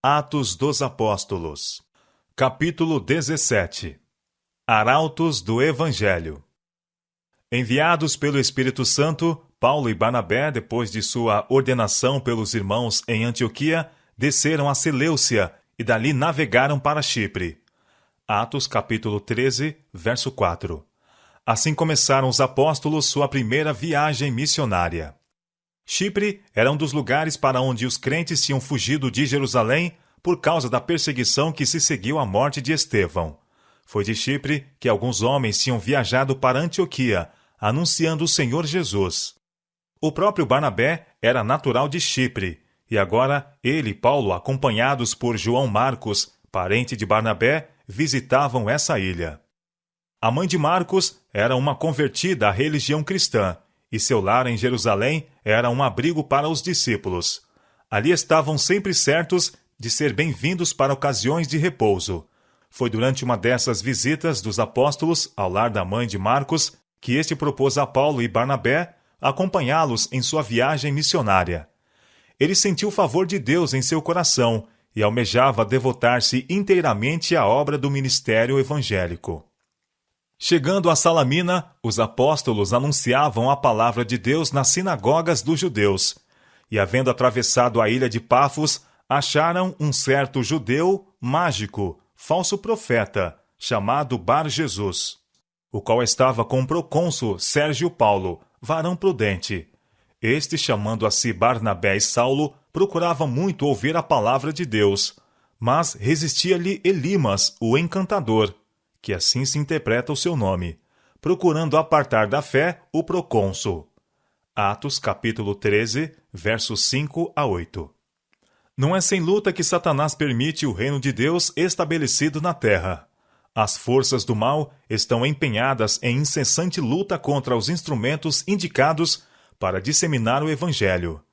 Atos dos Apóstolos. Capítulo 17. Arautos do Evangelho. Enviados pelo Espírito Santo, Paulo e Barnabé, depois de sua ordenação pelos irmãos em Antioquia, desceram a Seleucia e dali navegaram para Chipre. Atos capítulo 13, verso 4. Assim começaram os apóstolos sua primeira viagem missionária. Chipre era um dos lugares para onde os crentes tinham fugido de Jerusalém por causa da perseguição que se seguiu à morte de Estevão. Foi de Chipre que alguns homens tinham viajado para Antioquia, anunciando o Senhor Jesus. O próprio Barnabé era natural de Chipre, e agora ele e Paulo, acompanhados por João Marcos, parente de Barnabé, visitavam essa ilha. A mãe de Marcos era uma convertida à religião cristã, e seu lar em Jerusalém era um abrigo para os discípulos. Ali estavam sempre certos de ser bem-vindos para ocasiões de repouso. Foi durante uma dessas visitas dos apóstolos ao lar da mãe de Marcos que este propôs a Paulo e Barnabé acompanhá-los em sua viagem missionária. Ele sentiu o favor de Deus em seu coração e almejava devotar-se inteiramente à obra do ministério evangélico. Chegando a Salamina, os apóstolos anunciavam a palavra de Deus nas sinagogas dos judeus. E havendo atravessado a ilha de Pafos, acharam um certo judeu mágico, falso profeta, chamado Bar-Jesus, o qual estava com o procônsul Sérgio Paulo, varão prudente. Este, chamando a si Barnabé e Saulo, procurava muito ouvir a palavra de Deus, mas resistia-lhe Elimas, o encantador, que assim se interpreta o seu nome, procurando apartar da fé o procônsul. Atos capítulo 13, versos 5 a 8. Não é sem luta que Satanás permite o reino de Deus estabelecido na terra. As forças do mal estão empenhadas em incessante luta contra os instrumentos indicados para disseminar o Evangelho.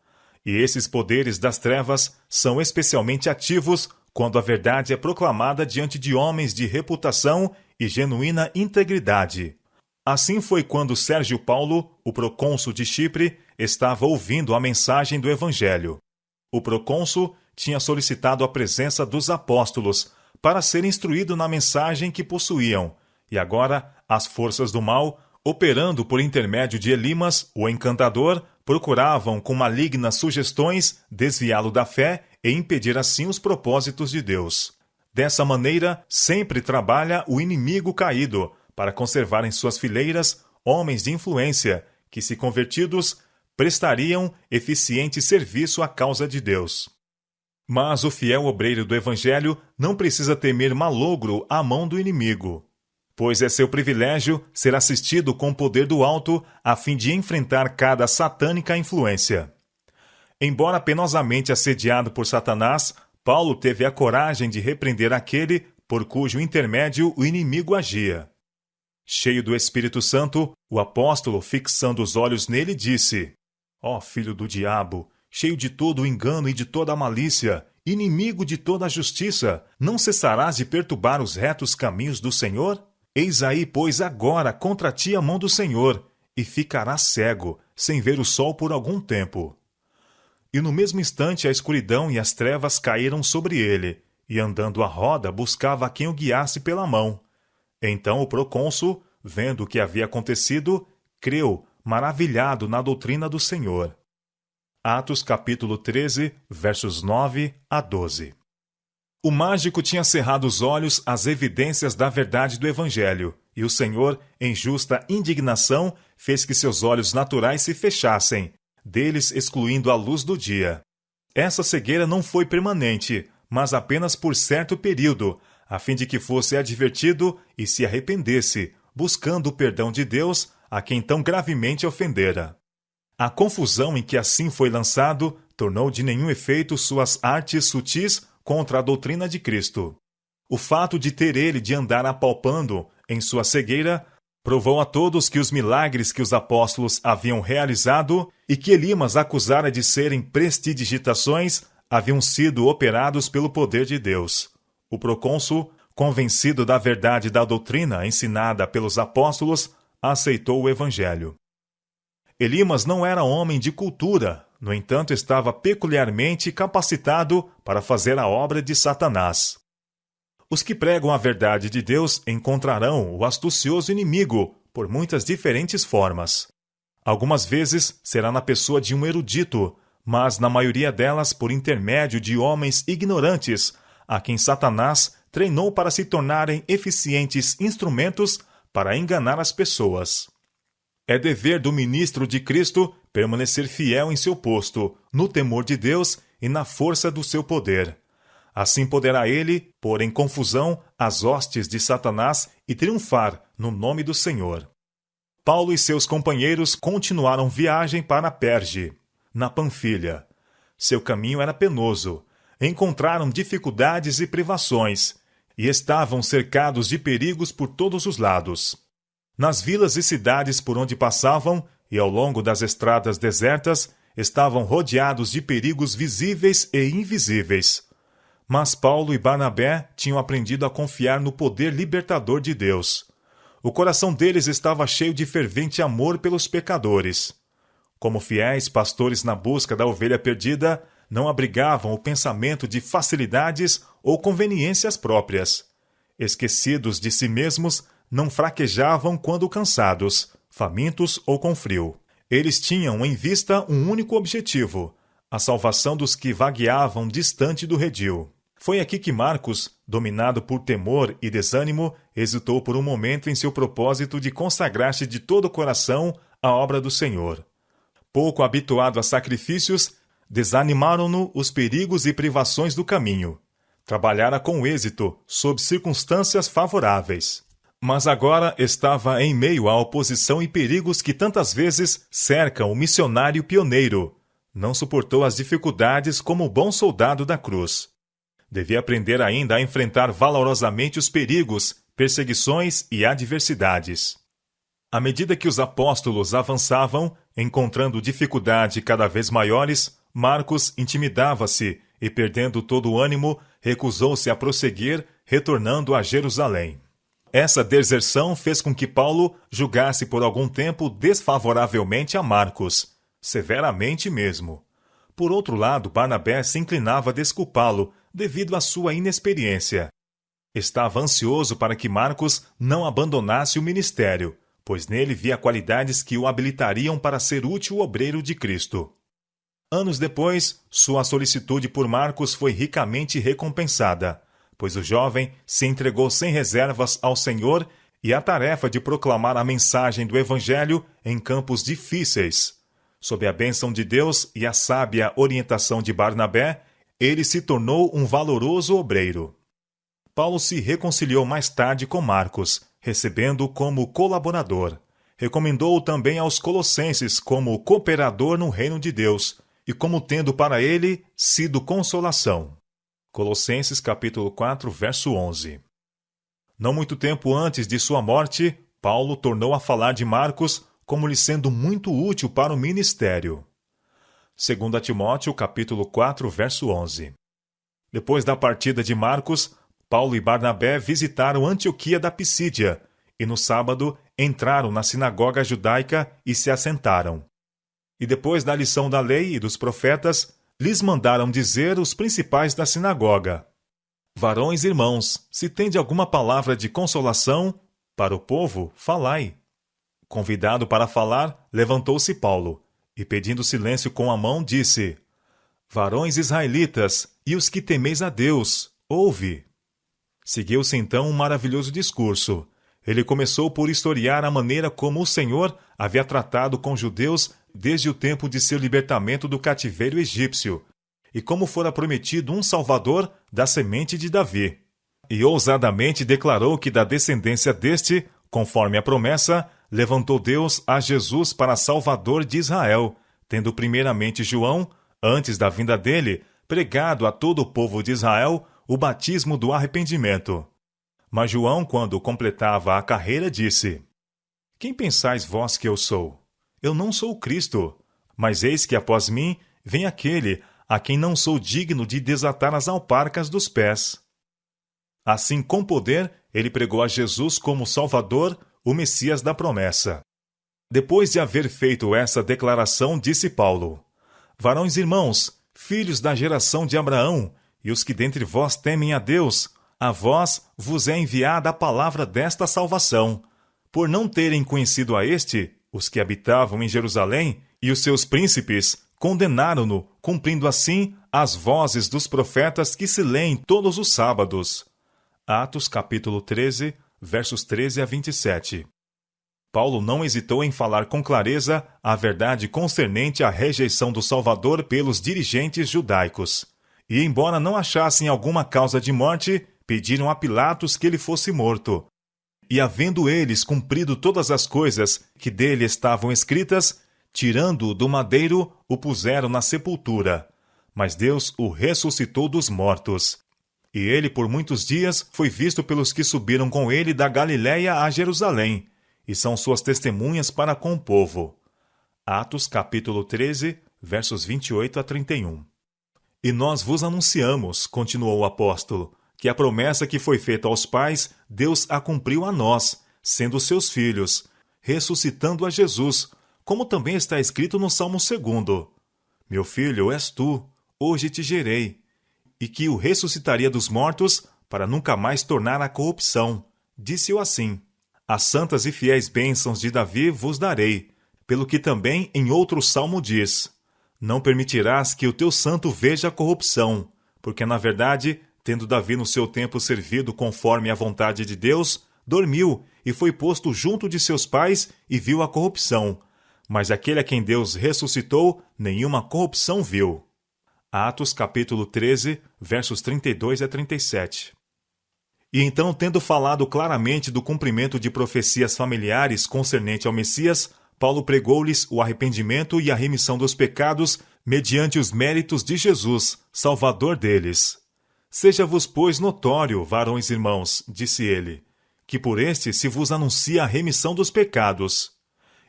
E esses poderes das trevas são especialmente ativos quando a verdade é proclamada diante de homens de reputação e genuína integridade. Assim foi quando Sérgio Paulo, o procônsul de Chipre, estava ouvindo a mensagem do Evangelho. O procônsul tinha solicitado a presença dos apóstolos para ser instruído na mensagem que possuíam, e agora as forças do mal, operando por intermédio de Elimas, o encantador, procuravam com malignas sugestões desviá-lo da fé e impedir assim os propósitos de Deus. Dessa maneira, sempre trabalha o inimigo caído para conservar em suas fileiras homens de influência que, se convertidos, prestariam eficiente serviço à causa de Deus. Mas o fiel obreiro do Evangelho não precisa temer malogro à mão do inimigo, pois é seu privilégio ser assistido com o poder do alto a fim de enfrentar cada satânica influência. Embora penosamente assediado por Satanás, Paulo teve a coragem de repreender aquele por cujo intermédio o inimigo agia. Cheio do Espírito Santo, o apóstolo, fixando os olhos nele, disse: Ó filho do diabo, cheio de todo o engano e de toda a malícia, inimigo de toda a justiça, não cessarás de perturbar os retos caminhos do Senhor? Eis aí, pois, agora contra ti a mão do Senhor, e ficarás cego, sem ver o sol por algum tempo. E no mesmo instante a escuridão e as trevas caíram sobre ele, e andando à roda buscava quem o guiasse pela mão. Então o procônsul, vendo o que havia acontecido, creu, maravilhado na doutrina do Senhor. Atos capítulo 13, versos 9 a 12. O mágico tinha cerrado os olhos às evidências da verdade do Evangelho, e o Senhor, em justa indignação, fez que seus olhos naturais se fechassem, deles excluindo a luz do dia. Essa cegueira não foi permanente, mas apenas por certo período, a fim de que fosse advertido e se arrependesse, buscando o perdão de Deus a quem tão gravemente ofendera. A confusão em que assim foi lançado tornou de nenhum efeito suas artes sutis contra a doutrina de Cristo. O fato de ter ele de andar apalpando em sua cegueira provou a todos que os milagres que os apóstolos haviam realizado e que Elimas acusara de serem prestidigitações haviam sido operados pelo poder de Deus. O procônsul, convencido da verdade da doutrina ensinada pelos apóstolos, aceitou o Evangelho. Elimas não era homem de cultura, No entanto, estava peculiarmente capacitado para fazer a obra de Satanás. Os que pregam a verdade de Deus encontrarão o astucioso inimigo por muitas diferentes formas. Algumas vezes será na pessoa de um erudito, mas na maioria delas por intermédio de homens ignorantes, a quem Satanás treinou para se tornarem eficientes instrumentos para enganar as pessoas. É dever do ministro de Cristo permanecer fiel em seu posto, no temor de Deus e na força do seu poder. Assim poderá ele pôr em confusão as hostes de Satanás e triunfar no nome do Senhor. Paulo e seus companheiros continuaram viagem para Perge, na Panfilha. Seu caminho era penoso. Encontraram dificuldades e privações, e estavam cercados de perigos por todos os lados. Nas vilas e cidades por onde passavam, e ao longo das estradas desertas, estavam rodeados de perigos visíveis e invisíveis. Mas Paulo e Barnabé tinham aprendido a confiar no poder libertador de Deus. O coração deles estava cheio de fervente amor pelos pecadores. Como fiéis pastores na busca da ovelha perdida, não abrigavam o pensamento de facilidades ou conveniências próprias. Esquecidos de si mesmos, não fraquejavam quando cansados, famintos ou com frio. Eles tinham em vista um único objetivo: a salvação dos que vagueavam distante do redil. Foi aqui que Marcos, dominado por temor e desânimo, hesitou por um momento em seu propósito de consagrar-se de todo o coração à obra do Senhor. Pouco habituado a sacrifícios, desanimaram-no os perigos e privações do caminho. Trabalhara com êxito, sob circunstâncias favoráveis. Mas agora estava em meio à oposição e perigos que tantas vezes cercam o missionário pioneiro. Não suportou as dificuldades como bom soldado da cruz. Devia aprender ainda a enfrentar valorosamente os perigos, perseguições e adversidades. À medida que os apóstolos avançavam, encontrando dificuldade cada vez maiores, Marcos intimidava-se e, perdendo todo o ânimo, recusou-se a prosseguir, retornando a Jerusalém. Essa deserção fez com que Paulo julgasse por algum tempo desfavoravelmente a Marcos, severamente mesmo. Por outro lado, Barnabé se inclinava a desculpá-lo devido à sua inexperiência. Estava ansioso para que Marcos não abandonasse o ministério, pois nele via qualidades que o habilitariam para ser útil obreiro de Cristo. Anos depois, sua solicitude por Marcos foi ricamente recompensada, pois o jovem se entregou sem reservas ao Senhor e à tarefa de proclamar a mensagem do Evangelho em campos difíceis. Sob a bênção de Deus e a sábia orientação de Barnabé, ele se tornou um valoroso obreiro. Paulo se reconciliou mais tarde com Marcos, recebendo-o como colaborador. Recomendou-o também aos colossenses como cooperador no reino de Deus e como tendo para ele sido consolação. Colossenses capítulo 4, verso 11. Não muito tempo antes de sua morte, Paulo tornou a falar de Marcos como lhe sendo muito útil para o ministério. 2 Timóteo capítulo 4, verso 11. Depois da partida de Marcos, Paulo e Barnabé visitaram Antioquia da Pisídia e no sábado entraram na sinagoga judaica e se assentaram. E depois da lição da lei e dos profetas, lhes mandaram dizer os principais da sinagoga: Varões e irmãos, se tende alguma palavra de consolação para o povo, falai. Convidado para falar, levantou-se Paulo e, pedindo silêncio com a mão, disse: Varões israelitas e os que temeis a Deus, ouve. Seguiu-se então um maravilhoso discurso. Ele começou por historiar a maneira como o Senhor havia tratado com os judeus desde o tempo de seu libertamento do cativeiro egípcio, e como fora prometido um Salvador da semente de Davi. E ousadamente declarou que da descendência deste, conforme a promessa, levantou Deus a Jesus para Salvador de Israel, tendo primeiramente João, antes da vinda dele, pregado a todo o povo de Israel o batismo do arrependimento. Mas João, quando completava a carreira, disse: Quem pensais vós que eu sou? Eu não sou o Cristo, mas eis que após mim vem aquele a quem não sou digno de desatar as alparcas dos pés. Assim, com poder, ele pregou a Jesus como Salvador, o Messias da promessa. Depois de haver feito essa declaração, disse Paulo: Varões irmãos, filhos da geração de Abraão, e os que dentre vós temem a Deus, a vós vos é enviada a palavra desta salvação. Por não terem conhecido a este, os que habitavam em Jerusalém e os seus príncipes condenaram-no, cumprindo assim as vozes dos profetas que se leem todos os sábados. Atos capítulo 13, versos 13 a 27. Paulo não hesitou em falar com clareza a verdade concernente à rejeição do Salvador pelos dirigentes judaicos. E, embora não achassem alguma causa de morte, pediram a Pilatos que ele fosse morto. E, havendo eles cumprido todas as coisas que dele estavam escritas, tirando-o do madeiro, o puseram na sepultura. Mas Deus o ressuscitou dos mortos. E ele, por muitos dias, foi visto pelos que subiram com ele da Galiléia a Jerusalém, e são suas testemunhas para com o povo. Atos capítulo 13, versos 28 a 31. E nós vos anunciamos, continuou o apóstolo, que a promessa que foi feita aos pais, Deus a cumpriu a nós, sendo seus filhos, ressuscitando a Jesus, como também está escrito no Salmo 2. Meu filho, és tu, hoje te gerei, e que o ressuscitaria dos mortos, para nunca mais tornar à corrupção. Disse-o assim: as santas e fiéis bênçãos de Davi vos darei, pelo que também em outro salmo diz: não permitirás que o teu santo veja a corrupção, porque na verdade, tendo Davi no seu tempo servido conforme a vontade de Deus, dormiu e foi posto junto de seus pais e viu a corrupção. Mas aquele a quem Deus ressuscitou, nenhuma corrupção viu. Atos capítulo 13, versos 32 a 37. E então, tendo falado claramente do cumprimento de profecias familiares concernente ao Messias, Paulo pregou-lhes o arrependimento e a remissão dos pecados mediante os méritos de Jesus, Salvador deles. Seja-vos, pois, notório, varões irmãos, disse ele, que por este se vos anuncia a remissão dos pecados.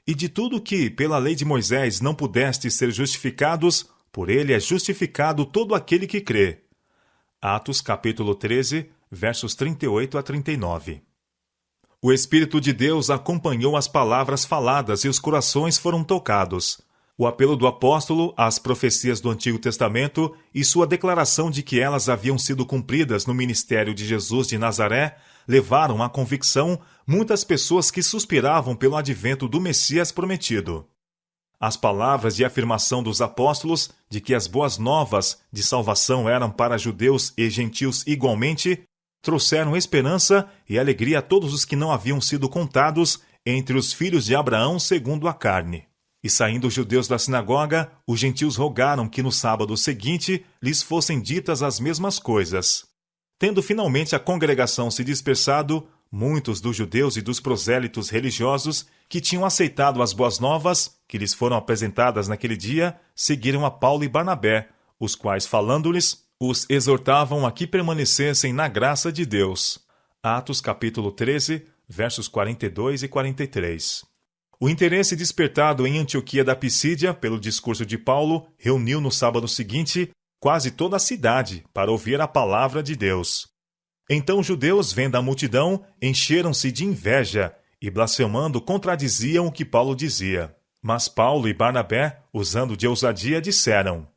E de tudo que, pela lei de Moisés, não pudestes ser justificados, por ele é justificado todo aquele que crê. Atos capítulo 13, versos 38 a 39. O Espírito de Deus acompanhou as palavras faladas e os corações foram tocados. O apelo do apóstolo às profecias do Antigo Testamento e sua declaração de que elas haviam sido cumpridas no ministério de Jesus de Nazaré levaram à convicção muitas pessoas que suspiravam pelo advento do Messias prometido. As palavras de afirmação dos apóstolos de que as boas novas de salvação eram para judeus e gentios igualmente trouxeram esperança e alegria a todos os que não haviam sido contados entre os filhos de Abraão segundo a carne. E saindo os judeus da sinagoga, os gentios rogaram que no sábado seguinte lhes fossem ditas as mesmas coisas. Tendo finalmente a congregação se dispersado, muitos dos judeus e dos prosélitos religiosos que tinham aceitado as boas novas, que lhes foram apresentadas naquele dia, seguiram a Paulo e Barnabé, os quais, falando-lhes, os exortavam a que permanecessem na graça de Deus. Atos capítulo 13, versos 42 e 43. O interesse despertado em Antioquia da Pisídia pelo discurso de Paulo reuniu no sábado seguinte quase toda a cidade para ouvir a palavra de Deus. Então os judeus, vendo a multidão, encheram-se de inveja e, blasfemando, contradiziam o que Paulo dizia. Mas Paulo e Barnabé, usando de ousadia, disseram: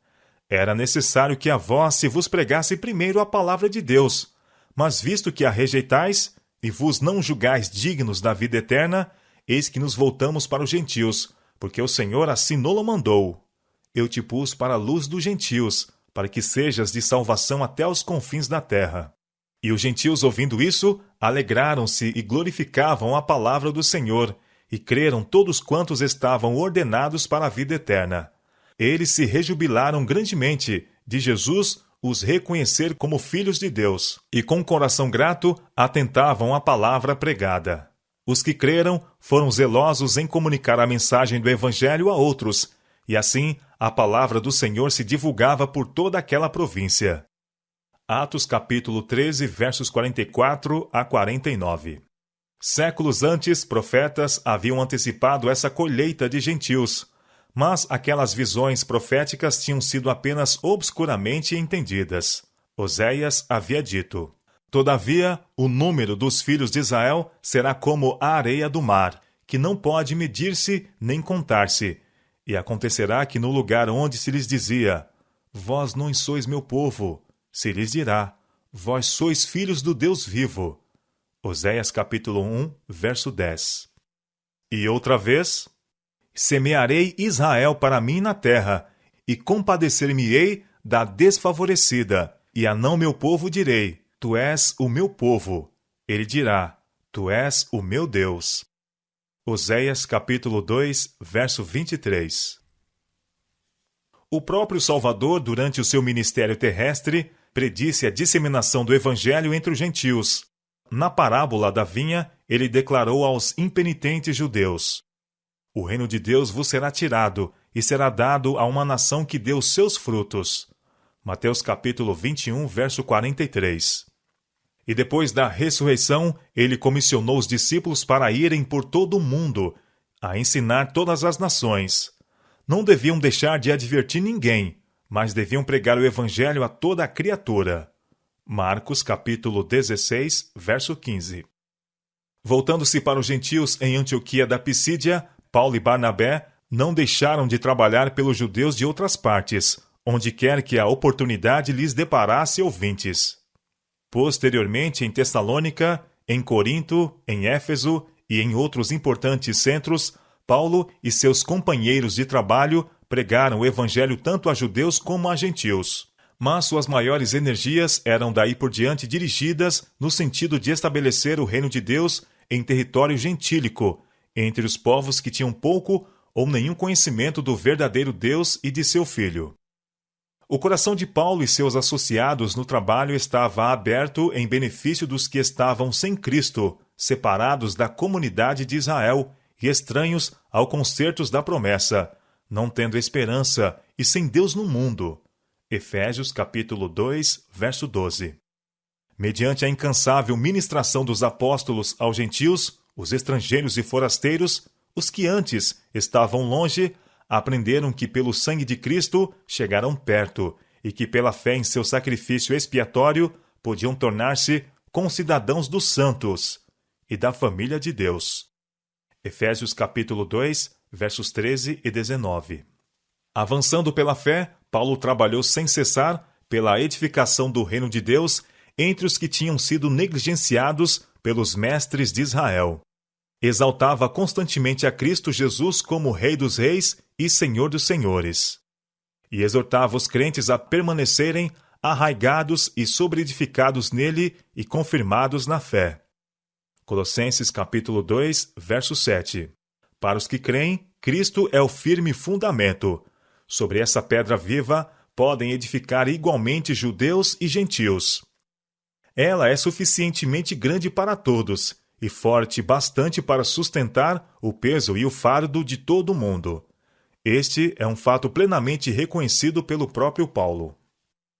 era necessário que a vós se vos pregasse primeiro a palavra de Deus, mas visto que a rejeitais e vos não julgais dignos da vida eterna, eis que nos voltamos para os gentios, porque o Senhor assim nolo mandou. Eu te pus para a luz dos gentios, para que sejas de salvação até os confins da terra. E os gentios, ouvindo isso, alegraram-se e glorificavam a palavra do Senhor, e creram todos quantos estavam ordenados para a vida eterna. Eles se rejubilaram grandemente de Jesus os reconhecer como filhos de Deus, e com coração grato atentavam à palavra pregada. Os que creram foram zelosos em comunicar a mensagem do Evangelho a outros, e assim a palavra do Senhor se divulgava por toda aquela província. Atos capítulo 13, versos 44 a 49. Séculos antes, profetas haviam antecipado essa colheita de gentios, mas aquelas visões proféticas tinham sido apenas obscuramente entendidas. Oséias havia dito: todavia, o número dos filhos de Israel será como a areia do mar, que não pode medir-se nem contar-se. E acontecerá que no lugar onde se lhes dizia, vós não sois meu povo, se lhes dirá, vós sois filhos do Deus vivo. Oséias capítulo 1, verso 10. E outra vez, semearei Israel para mim na terra, e compadecer-me-ei da desfavorecida, e a não meu povo direi, tu és o meu povo. Ele dirá, tu és o meu Deus. Oséias capítulo 2, verso 23. O próprio Salvador, durante o seu ministério terrestre, predisse a disseminação do Evangelho entre os gentios. Na parábola da vinha, ele declarou aos impenitentes judeus, o reino de Deus vos será tirado, e será dado a uma nação que deu seus frutos. Mateus capítulo 21, verso 43. E depois da ressurreição, ele comissionou os discípulos para irem por todo o mundo, a ensinar todas as nações. Não deviam deixar de advertir ninguém, mas deviam pregar o evangelho a toda a criatura. Marcos capítulo 16, verso 15. Voltando-se para os gentios em Antioquia da Pisídia, Paulo e Barnabé não deixaram de trabalhar pelos judeus de outras partes, onde quer que a oportunidade lhes deparasse ouvintes. Posteriormente, em Tessalônica, em Corinto, em Éfeso e em outros importantes centros, Paulo e seus companheiros de trabalho pregaram o evangelho tanto a judeus como a gentios. Mas suas maiores energias eram daí por diante dirigidas no sentido de estabelecer o reino de Deus em território gentílico, entre os povos que tinham pouco ou nenhum conhecimento do verdadeiro Deus e de seu Filho. O coração de Paulo e seus associados no trabalho estava aberto em benefício dos que estavam sem Cristo, separados da comunidade de Israel e estranhos ao concertos da promessa, não tendo esperança e sem Deus no mundo. Efésios capítulo 2, verso 12. Mediante a incansável ministração dos apóstolos aos gentios, os estrangeiros e forasteiros, os que antes estavam longe, aprenderam que pelo sangue de Cristo chegaram perto e que pela fé em seu sacrifício expiatório podiam tornar-se concidadãos dos santos e da família de Deus. Efésios capítulo 2, versos 13 e 19. Avançando pela fé, Paulo trabalhou sem cessar pela edificação do reino de Deus entre os que tinham sido negligenciados pelos mestres de Israel. Exaltava constantemente a Cristo Jesus como Rei dos Reis e Senhor dos Senhores. E exortava os crentes a permanecerem arraigados e sobreedificados nele e confirmados na fé. Colossenses capítulo 2, verso 7. Para os que creem, Cristo é o firme fundamento. Sobre essa pedra viva podem edificar igualmente judeus e gentios. Ela é suficientemente grande para todos e forte bastante para sustentar o peso e o fardo de todo o mundo. Este é um fato plenamente reconhecido pelo próprio Paulo.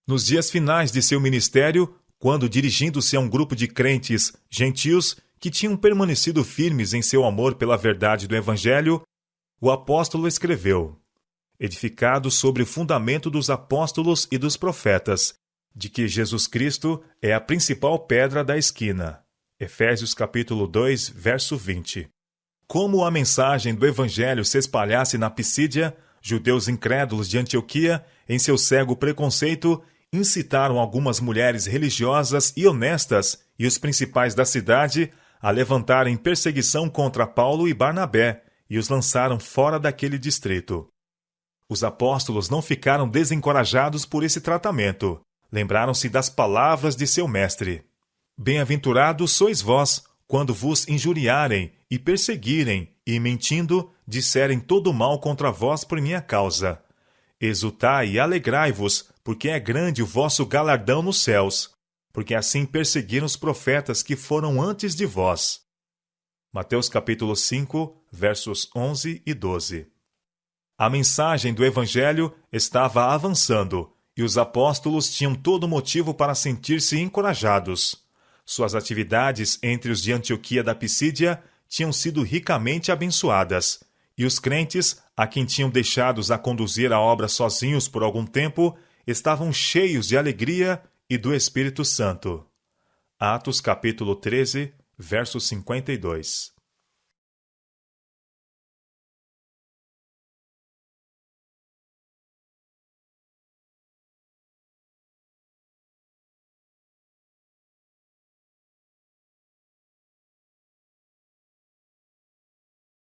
Nos dias finais de seu ministério, quando dirigindo-se a um grupo de crentes gentios que tinham permanecido firmes em seu amor pela verdade do Evangelho, o apóstolo escreveu: edificado sobre o fundamento dos apóstolos e dos profetas, de que Jesus Cristo é a principal pedra da esquina. Efésios capítulo 2, verso 20. Como a mensagem do Evangelho se espalhasse na Pisídia, judeus incrédulos de Antioquia, em seu cego preconceito, incitaram algumas mulheres religiosas e honestas e os principais da cidade a levantarem perseguição contra Paulo e Barnabé e os lançaram fora daquele distrito. Os apóstolos não ficaram desencorajados por esse tratamento. Lembraram-se das palavras de seu mestre. Bem-aventurados sois vós, quando vos injuriarem e perseguirem, e mentindo, disserem todo mal contra vós por minha causa. Exultai e alegrai-vos, porque é grande o vosso galardão nos céus, porque assim perseguiram os profetas que foram antes de vós. Mateus capítulo 5, versos 11 e 12. A mensagem do Evangelho estava avançando, e os apóstolos tinham todo motivo para sentir-se encorajados. Suas atividades entre os de Antioquia da Pisídia tinham sido ricamente abençoadas, e os crentes, a quem tinham deixados a conduzir a obra sozinhos por algum tempo, estavam cheios de alegria e do Espírito Santo. Atos capítulo 13, verso 52.